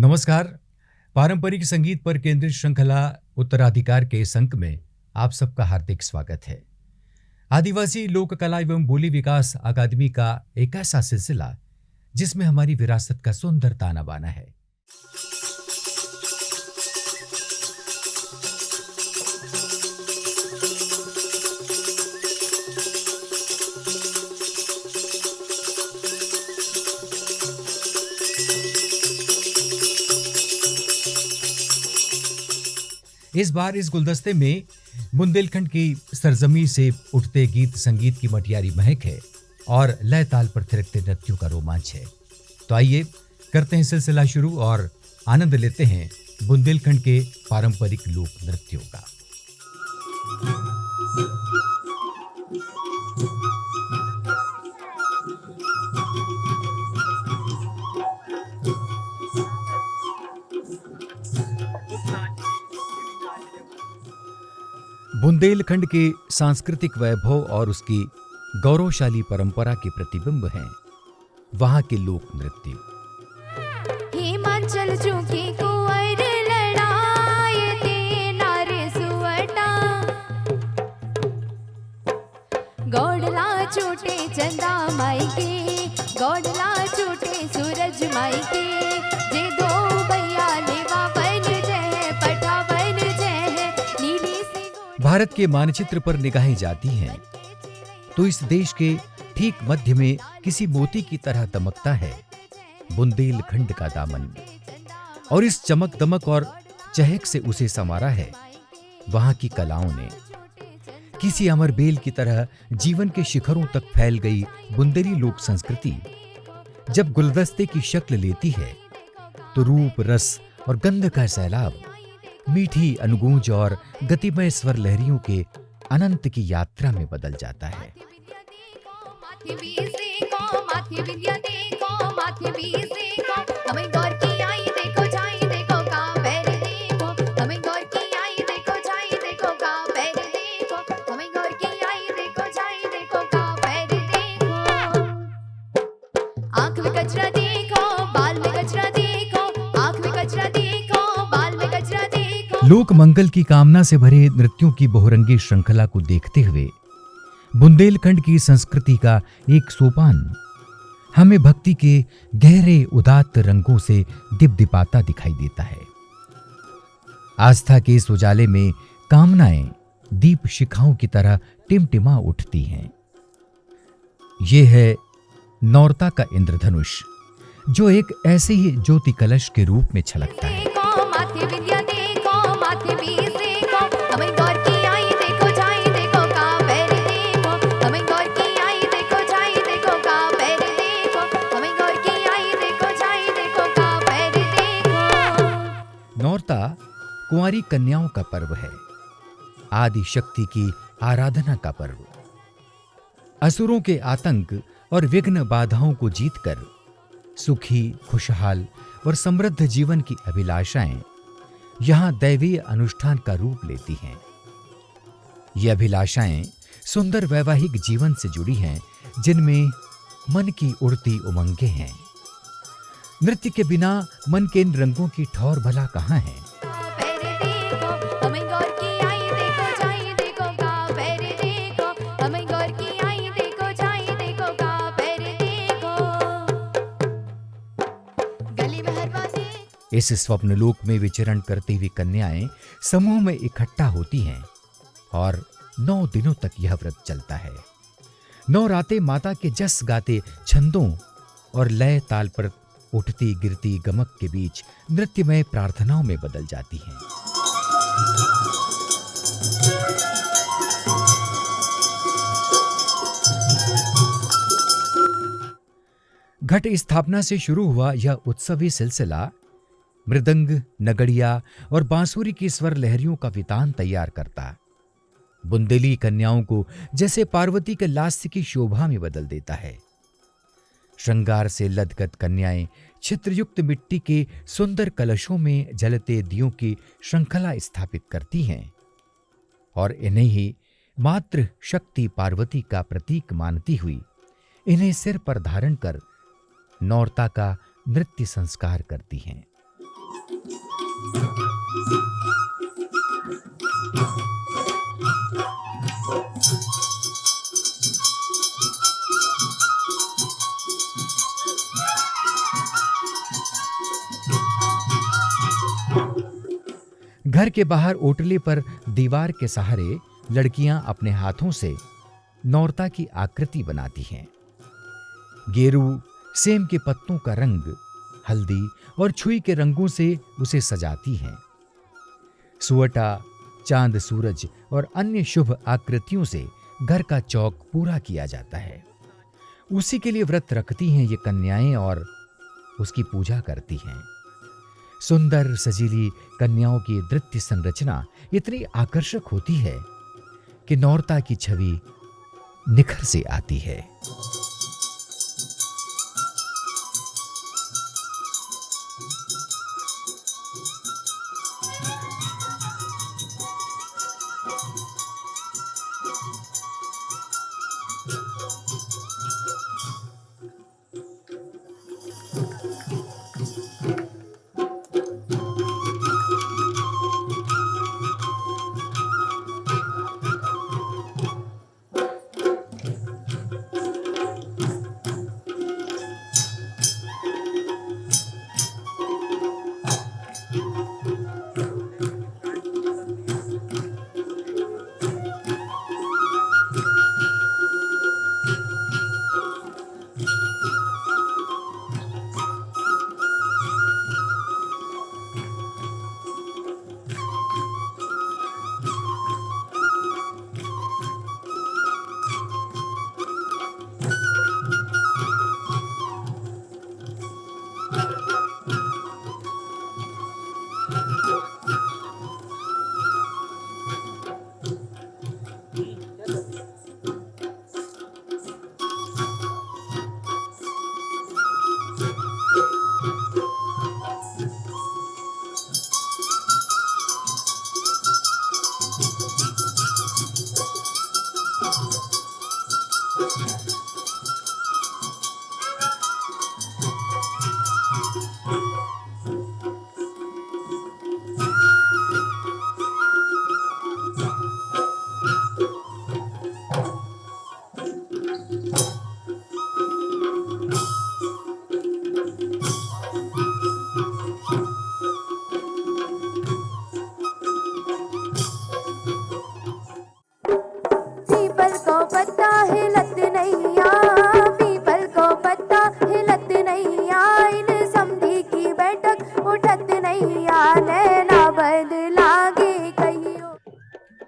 नमस्कार। पारंपरिक संगीत पर केंद्रित श्रृंखला उत्तराधिकार के इस अंक में आप सबका हार्दिक स्वागत है। आदिवासी लोक कला एवं बोली विकास अकादमी का एक ऐसा सिलसिला जिसमें हमारी विरासत का सुंदर ताना बाना है। इस बार इस गुलदस्ते में बुंदेलखंड की सरजमी से उठते गीत संगीत की मटियारी महक है और लय ताल पर थिरकते नृत्यों का रोमांच है। तो आइए करते हैं सिलसिला शुरू और आनंद लेते हैं बुंदेलखंड के पारंपरिक लोक नृत्यों का। बुंदेलखंड के सांस्कृतिक वैभव और उसकी गौरवशाली परंपरा के प्रतिबिंब हैं वहां के लोक नृत्य। हिमाचल चूकी कुंवर लड़ाए ते नारे सुवटा, गौड़ला छूटे चंदा माई के, गौड़ला छूटे सूरज माई के, जे दो भैया लेवा बन जय पटा बन जय नीली सी। भारत के मानचित्र पर निगाहें जाती हैं तो इस देश के ठीक मध्य में किसी मोती की तरह दमकता है बुंदेलखंड का दामन, और इस चमक दमक और चहक से उसे संवारा है वहां की कलाओं ने। किसी अमर बेल की तरह जीवन के शिखरों तक फैल गई बुंदेली लोक संस्कृति जब गुलदस्ते की शक्ल लेती है तो रूप रस और गंध का सैलाब मीठी अनुगूंज और गतिमय स्वर लहरियों के अनंत की यात्रा में बदल जाता है। आंख में कचरा देखो, बाल में कचरा देखो, आंख में कचरा देखो, बाल में कचरा देखो। लोक मंगल की कामना से भरे नृत्यों की बहुरंगी श्रृंखला को देखते हुए बुंदेलखंड की संस्कृति का एक सोपान हमें भक्ति के गहरे उदात्त रंगों से दिपदिपाता दिखाई देता है। आस्था के इस उजाले में कामनाएं दीप शिखाओं की तरह टिमटिमा उठती हैं। ये है नौरता का इंद्रधनुष जो एक ऐसे ही ज्योति कलश के रूप में छलकता है। देखो माथे विद्या देखो, माथे बीस देखो, हमें गौर की आई देखो, जाई देखो का पैर देखो, हमें गौर की आई देखो, जाई देखो का पैर देखो, हमें गौर की आई देखो, जाई देखो का पैर देखो। नौरता कुंवारी कन्याओं का पर्व है, आदि शक्ति की आराधना का पर्व। असुरों के आतंक और विघ्न बाधाओं को जीतकर सुखी, खुशहाल और समृद्ध जीवन की अभिलाषाएं यहां दैवीय अनुष्ठान का रूप लेती हैं। ये अभिलाषाएं सुंदर वैवाहिक जीवन से जुड़ी हैं जिनमें मन की उड़ती उमंगें हैं। नृत्य के बिना मन के इन रंगों की ठौर भला कहां है। पैर देखो, हमें गौर की आई देखो, जाई देखो का पैर देखो, हमें गौर की आई देखो, जाई देखो का पैर देखो। गली में हर बातें इस स्वप्नलोक में विचरण करती हुई कन्याएं समूह में इकट्ठा होती हैं और 9 दिनों तक यह व्रत चलता है। 9 रातें माता के जस गाते छंदों और लय ताल पर उठती गिरती गमक के बीच नृत्यमय प्रार्थनाओं में बदल जाती हैं। घट स्थापना से शुरू हुआ यह उत्सवी सिलसिला मृदंग, नगड़िया और बांसुरी की स्वर लहरियों का वितान तैयार करता बुंदेली कन्याओं को जैसे पार्वती के लास्य की शोभा में बदल देता है। श्रृंगार से लदगद कन्याएं छित्रयुक्त मिट्टी के सुंदर कलशों में जलते दियों की श्रृंखला स्थापित करती हैं और इन्हें ही मातृ शक्ति पार्वती का प्रतीक मानती हुई इन्हें सिर पर धारण कर नौरता का नृत्य संस्कार करती हैं। घर के बाहर ओटले पर दीवार के सहारे लड़कियां अपने हाथों से नौरता की आकृति बनाती हैं। गेरू, सेम के पत्तों का रंग, हल्दी और छुई के रंगों से उसे सजाती हैं। सुअटा, चांद, सूरज और अन्य शुभ आकृतियों से घर का चौक पूरा किया जाता है। उसी के लिए व्रत रखती हैं ये कन्याएं और उसकी पूजा करती हैं। सुंदर सजीली कन्याओं की नृत्य संरचना इतनी आकर्षक होती है कि नौरता की छवि निखर से आती है।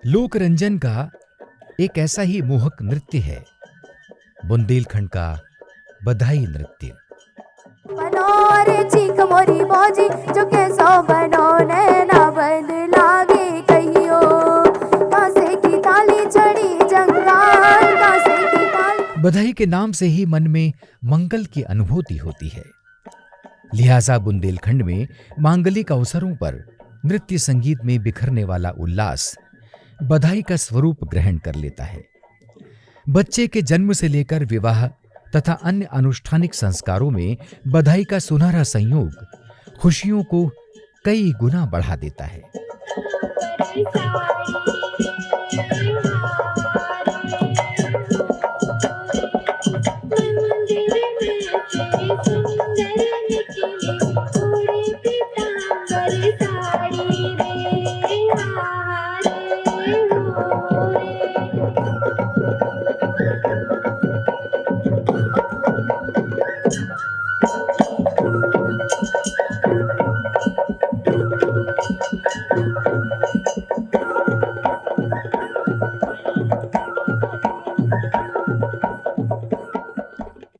लोक रंजन का एक ऐसा ही मोहक नृत्य है बुंदेलखंड का बधाई नृत्य। मनोरे चीख मोरी मौजी जो कैसो बनो नैना बदलागे कहियो कासे की ताली चढ़ी जंगाल कासे की ताली। बधाई के नाम से ही मन में मंगल की अनुभूति होती है, लिहाजा बुंदेलखंड में मांगलिक अवसरों पर नृत्य संगीत में बिखरने वाला उल्लास बधाई का स्वरूप ग्रहण कर लेता है। बच्चे के जन्म से लेकर विवाह तथा अन्य अनुष्ठानिक संस्कारों में बधाई का सुनहरा संयोग खुशियों को कई गुना बढ़ा देता है।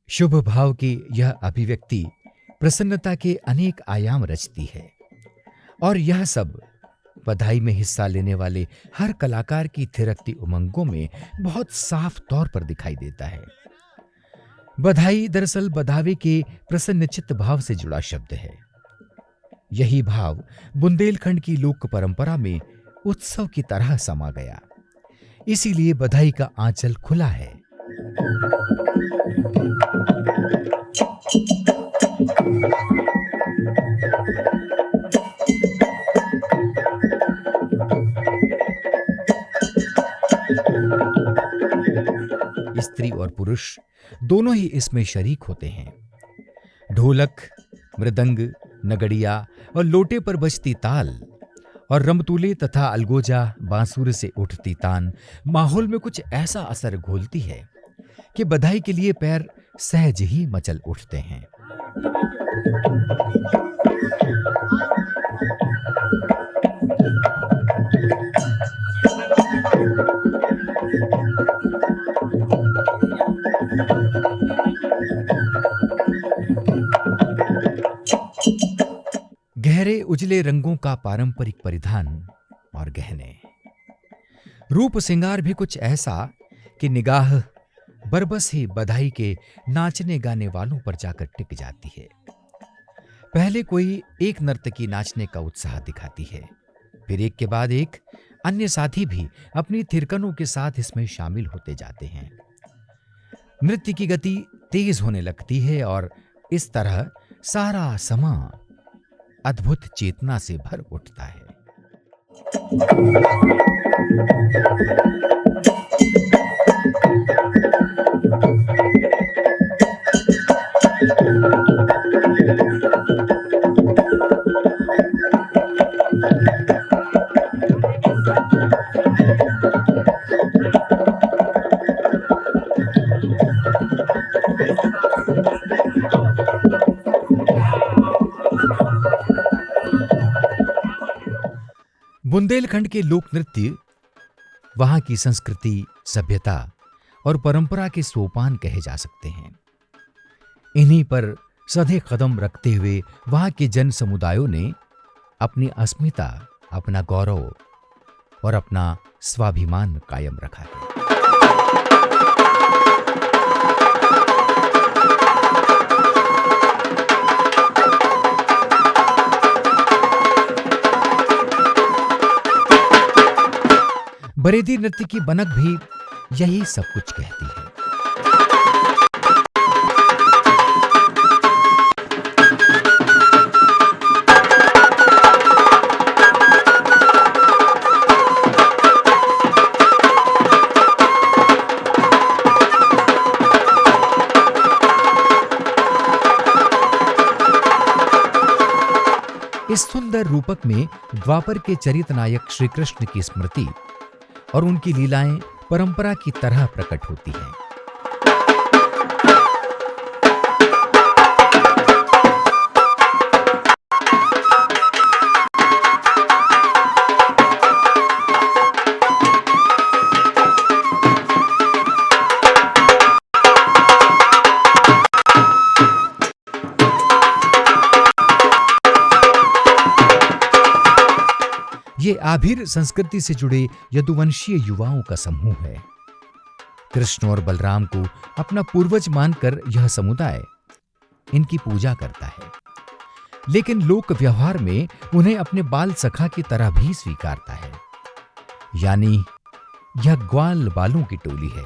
शुभ भाव की यह अभिव्यक्ति प्रसन्नता के अनेक आयाम रचती है और यह सब बधाई में हिस्सा लेने वाले हर कलाकार की थिरकती उमंगों में बहुत साफ तौर पर दिखाई देता है। बधाई दरअसल बधावे के प्रसन्नचित्त भाव से जुड़ा शब्द है। यही भाव बुंदेलखंड की लोक परंपरा में उत्सव की तरह समा गया, इसीलिए बधाई का आंचल खुला है। स्त्री और पुरुष दोनों ही इसमें शरीक होते हैं। ढोलक, मृदंग, नगड़िया और लोटे पर बजती ताल और रमतूले तथा अलगोजा बांसुरी से उठती तान माहौल में कुछ ऐसा असर घोलती है कि बधाई के लिए पैर सहज ही मचल उठते हैं। गहरे उजले रंगों का पारंपरिक परिधान और गहने, रूप सिंगार भी कुछ ऐसा कि निगाह बरबस ही बधाई के नाचने गाने वालों पर जाकर टिक जाती है। पहले कोई एक नर्तकी नाचने का उत्साह दिखाती है, फिर एक के बाद एक अन्य साथी भी अपनी थिरकनों के साथ इसमें शामिल होते जाते हैं। नृत्य की गति तेज होने लगती है और इस तरह सारा समा अद्भुत चेतना से भर उठता है। बुंदेलखंड के लोक नृत्य वहां की संस्कृति, सभ्यता और परंपरा के सोपान कहे जा सकते हैं। इन्हीं पर सधे कदम रखते हुए वहां के जन समुदायों ने अपनी अस्मिता, अपना गौरव और अपना स्वाभिमान कायम रखा है। बरेदी नृत्य की बनक भी यही सब कुछ कहती है। इस सुंदर रूपक में द्वापर के चरित नायक श्री कृष्ण की स्मृति और उनकी लीलाएं परंपरा की तरह प्रकट होती हैं। ये आभिर संस्कृति से जुड़े यदुवंशीय युवाओं का समूह है। कृष्ण और बलराम को अपना पूर्वज मानकर यह समुदाय इनकी पूजा करता है, लेकिन लोक व्यवहार में उन्हें अपने बाल सखा की तरह भी स्वीकारता है, यानी यह ग्वाल बालों की टोली है।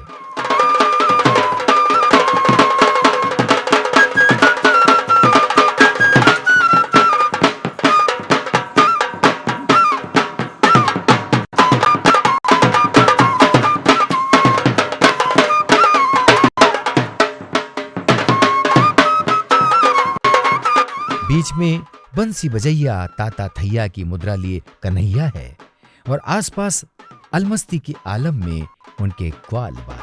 बीच में बंसी बजैया ताता थैया की मुद्रा लिए कन्हैया है और आसपास अलमस्ती के आलम में उनके ग्वाल बाल।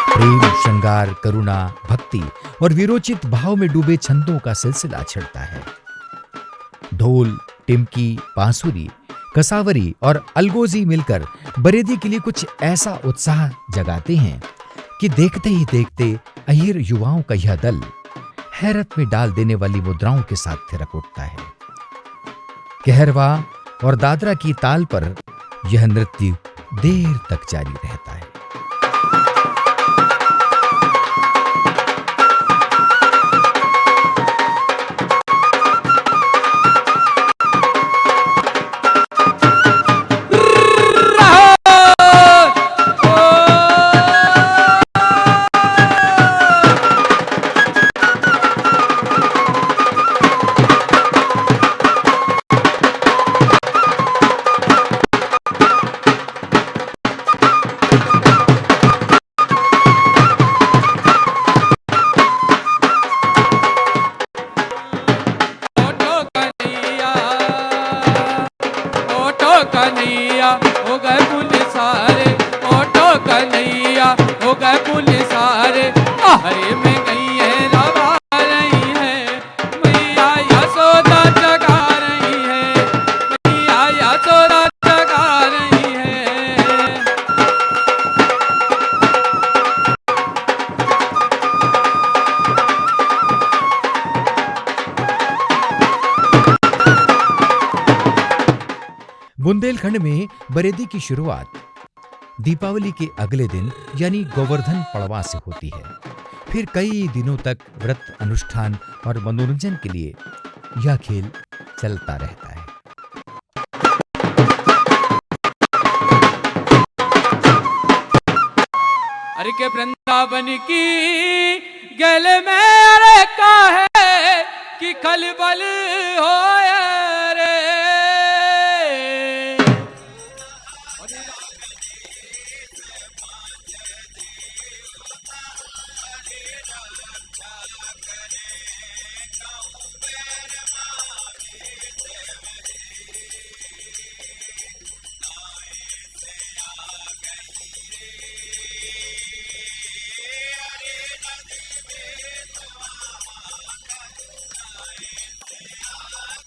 प्रेम, श्रृंगार, करुणा, भक्ति और विरोचित भाव में डूबे छंदों का सिलसिला छिड़ता है। ढोल, टिमकी, बांसुरी, कसावरी और अलगोजी मिलकर बरेदी के लिए कुछ ऐसा उत्साह जगाते हैं कि देखते ही देखते अहीर युवाओं का यह दल हैरत में डाल देने वाली मुद्राओं के साथ थिरक उठता है। कहरवा और दादरा की ताल पर यह नृत्य देर तक जारी रहता है। बुंदेलखंड में बरेदी की शुरुआत दीपावली के अगले दिन यानी गोवर्धन पड़वा से होती है। फिर कई दिनों तक व्रत, अनुष्ठान और मनोरंजन के लिए यह खेल चलता रहता है। अरे के वृंदावन की गल में अरे का है कि खलबल हो रे।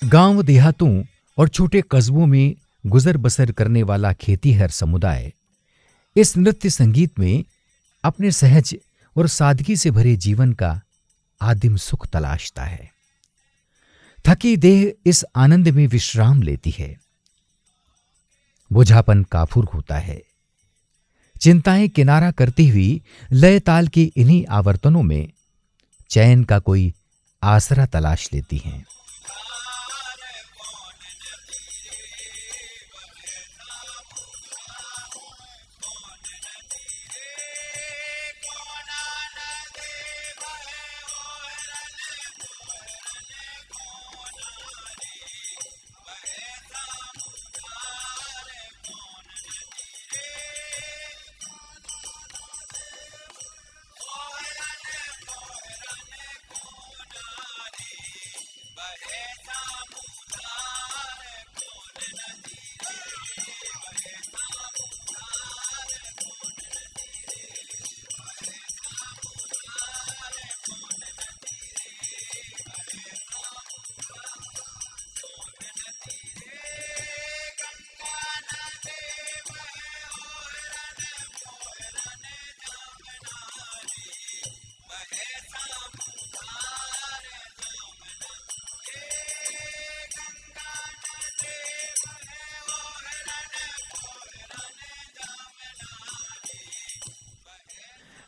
गांव देहातों और छोटे कस्बों में गुजर बसर करने वाला खेतीहर समुदाय इस नृत्य संगीत में अपने सहज और सादगी से भरे जीवन का आदिम सुख तलाशता है। थकी देह इस आनंद में विश्राम लेती है। बुझापन काफूर होता है। चिंताएं किनारा करती हुई लय ताल की इन्हीं आवर्तनों में चैन का कोई आसरा तलाश लेती हैं।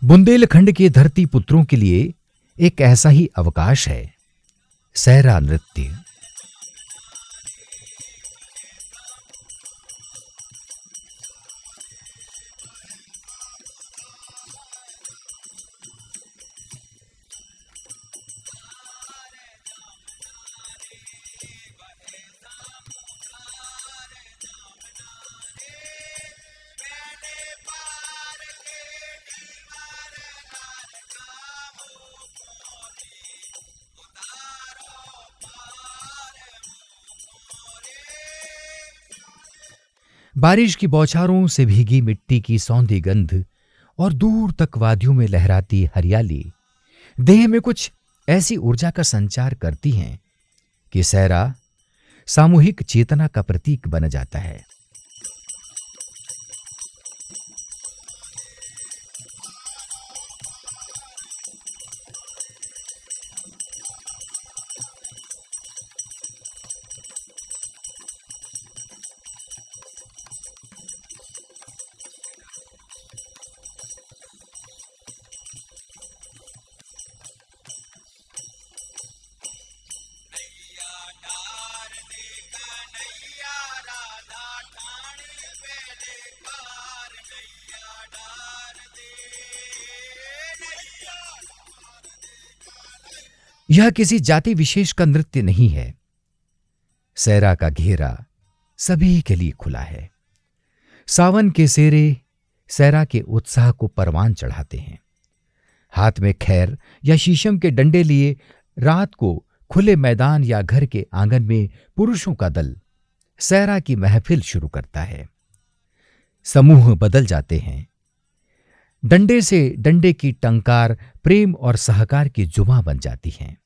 बुंदेलखंड के धरती पुत्रों के लिए एक ऐसा ही अवकाश है सहरा नृत्य। बारिश की बौछारों से भीगी मिट्टी की सौंधी गंध और दूर तक वादियों में लहराती हरियाली देह में कुछ ऐसी ऊर्जा का संचार करती हैं कि सहरा सामूहिक चेतना का प्रतीक बन जाता है। यह किसी जाति विशेष का नृत्य नहीं है। सहरा का घेरा सभी के लिए खुला है। सावन के सेरे सहरा के उत्साह को परवान चढ़ाते हैं। हाथ में खैर या शीशम के डंडे लिए रात को खुले मैदान या घर के आंगन में पुरुषों का दल सहरा की महफिल शुरू करता है। समूह बदल जाते हैं। डंडे से डंडे की टंकार प्रेम और सहकार की जुमा बन जाती हैं।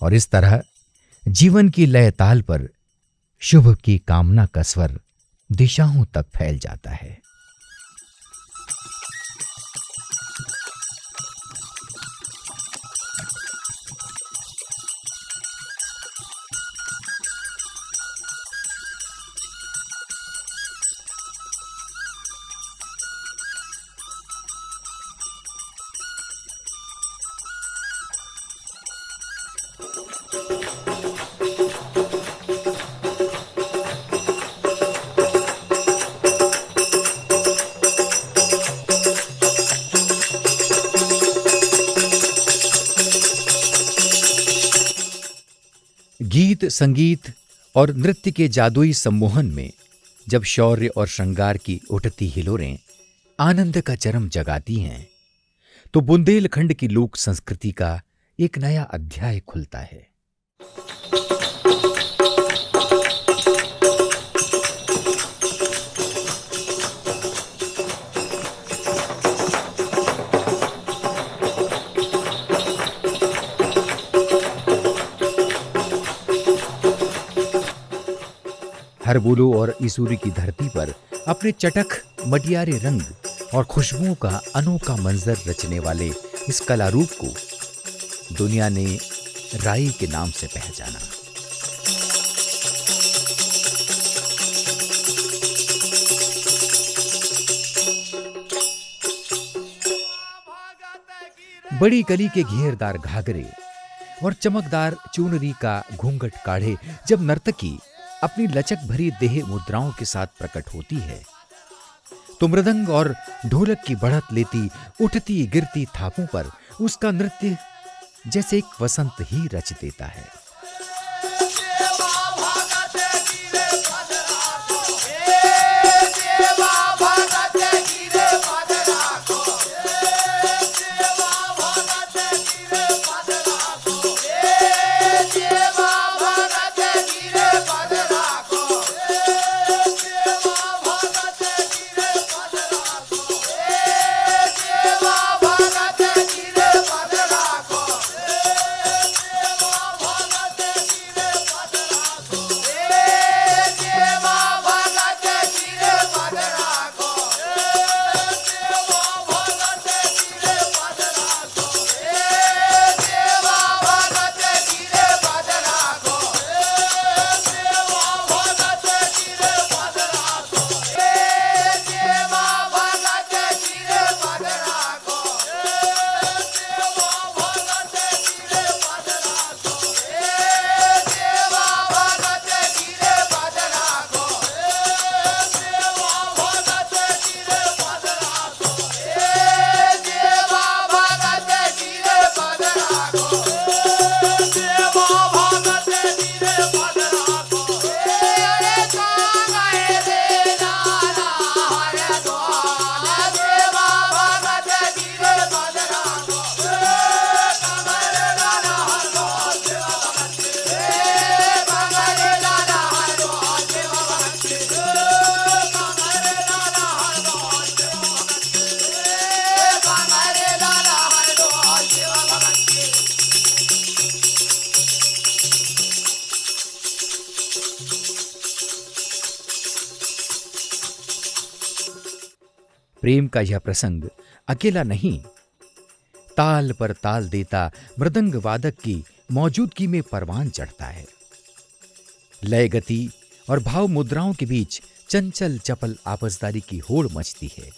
और इस तरह जीवन की लय ताल पर शुभ की कामना का स्वर दिशाओं तक फैल जाता है। गीत, संगीत और नृत्य के जादुई सम्मोहन में जब शौर्य और श्रृंगार की उठती हिलोरें आनंद का चरम जगाती हैं, तो बुंदेलखंड की लोक संस्कृति का एक नया अध्याय खुलता है। हरबोलो और इसूरी की धरती पर अपने चटख, मटियारे रंग और खुशबुओं का अनोखा मंजर रचने वाले इस कला रूप को दुनिया ने राई के नाम से पहचाना। बड़ी कली के घेरदार घाघरे और चमकदार चुनरी का घूंघट काढ़े जब नर्तकी अपनी लचक भरी देह मुद्राओं के साथ प्रकट होती है, तो मृदंग और ढोलक की बढ़त लेती उठती गिरती थापों पर उसका नृत्य जैसे एक वसंत ही रच देता है। प्रेम का यह प्रसंग अकेला नहीं, ताल पर ताल देता मृदंग वादक की मौजूदगी में परवान चढ़ता है। लय, गति और भाव मुद्राओं के बीच चंचल चपल आपसदारी की होड़ मचती है।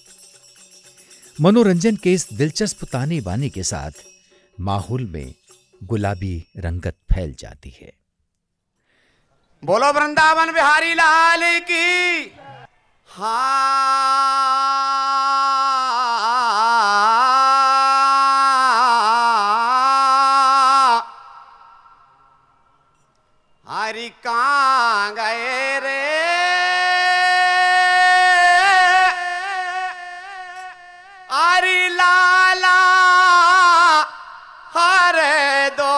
मनोरंजन के इस दिलचस्प ताने बाने के साथ माहौल में गुलाबी रंगत फैल जाती है। बोलो वृंदावन बिहारी लाल की। हरि कहाँ गए रे हरि लाला हरे दो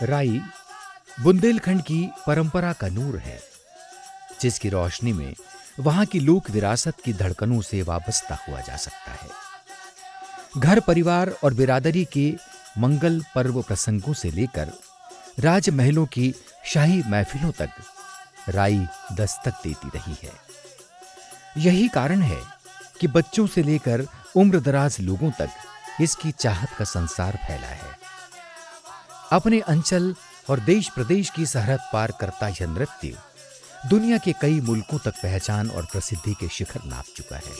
राई बुंदेलखंड की परंपरा का नूर है, जिसकी रोशनी में वहां की लोक विरासत की धड़कनों से वाबस्ता हुआ जा सकता है। घर परिवार और बिरादरी के मंगल पर्व प्रसंगों से लेकर राजमहलों की शाही महफिलों तक राई दस्तक देती रही है। यही कारण है कि बच्चों से लेकर उम्रदराज लोगों तक इसकी चाहत का संसार फैला है। अपने अंचल और देश प्रदेश की सरहद पार करता यह नृत्य दुनिया के कई मुल्कों तक पहचान और प्रसिद्धि के शिखर नाप चुका है।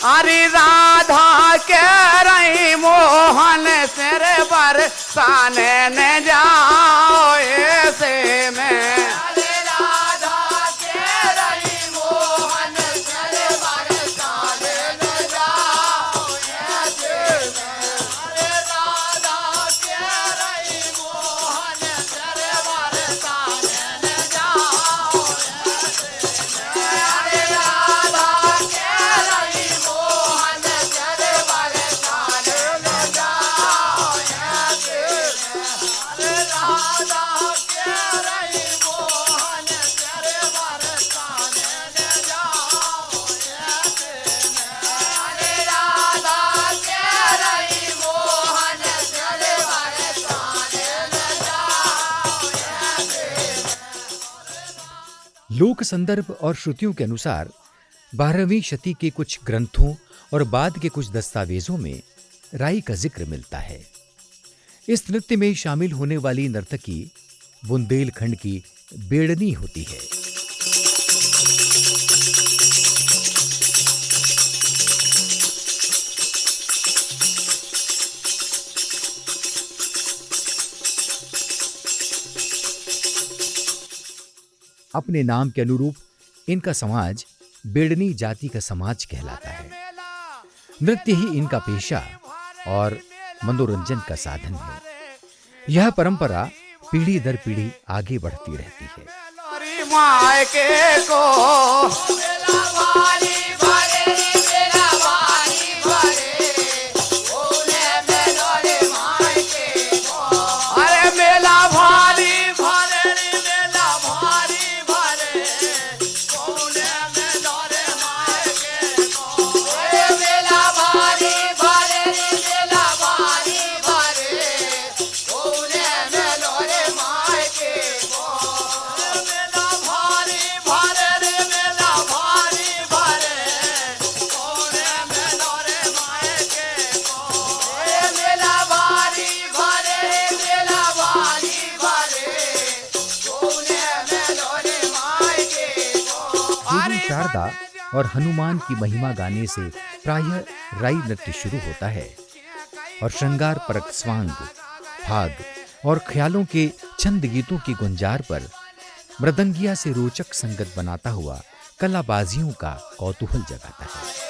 अरे राधा कह रही मोहन सिर बरसाने न जाओ ऐसे में। अरे राधा कह रही मोहन सिर बरसाने न जाओ ऐसे में। अरे राधा कह रही मोहन सिर बरसाने न जाओ ऐसे में। अरे राधा कह रही मोहन सिर बरसाने न जाओ ऐसे में। अरे राधा कह रही मोहन सिर बरसाने न जाओ ऐसे में। अरे राधा कह रही मोहन सिर बरसाने न जाओ ऐसे में। लोक संदर्भ और श्रुतियों के अनुसार 12वीं शती के कुछ ग्रंथों और बाद के कुछ दस्तावेजों में राई का जिक्र मिलता है। इस नृत्य में शामिल होने वाली नर्तकी बुंदेलखंड की बेड़नी होती है। अपने नाम के अनुरूप इनका समाज बेड़नी जाति का समाज कहलाता है। नृत्य ही इनका पेशा और मनोरंजन का साधन है। यह परंपरा पीढ़ी दर पीढ़ी आगे बढ़ती रहती है। मायके को अरे मेला भारी भरे रे मेला भारी भरे कौने में डरे मायके को। अरे मेला भारी भरे रे मेला भारी भरे कौने में डरे मायके को। मेला भारी भरे रे मेला भारी भरे कौने में डरे मायके को। अरे मेला भारी भरे रे मेला भारी भरे कौने में डरे मायके को। देवी शारदा और हनुमान की महिमा गाने से प्रायः राई नृत्य शुरू होता है और श्रृंगार परक स्वांग, भाग और ख्यालों के छंद गीतों की गुंजार पर मृदंगिया से रोचक संगत बनाता हुआ कलाबाजियों का कौतूहल जगाता है।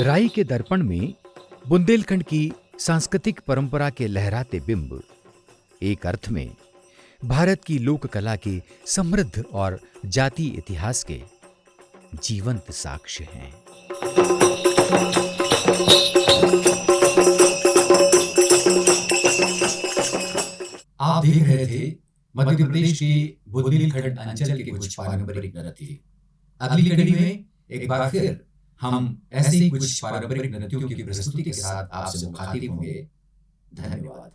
राई के दर्पण में बुंदेलखंड की सांस्कृतिक परंपरा के लहराते बिंब एक अर्थ में भारत की लोक कला के समृद्ध और जाति इतिहास के जीवंत साक्ष्य हैं। आप देख रहे थे मध्य प्रदेश के बुंदेलखंड अंचल के कुछ पारंपरिक नृत्य। अगली कड़ी में एक बार फिर हम ऐसे ही कुछ पारंपरिक नृत्यों की प्रस्तुति के साथ आपसे मुखातिब होंगे। धन्यवाद।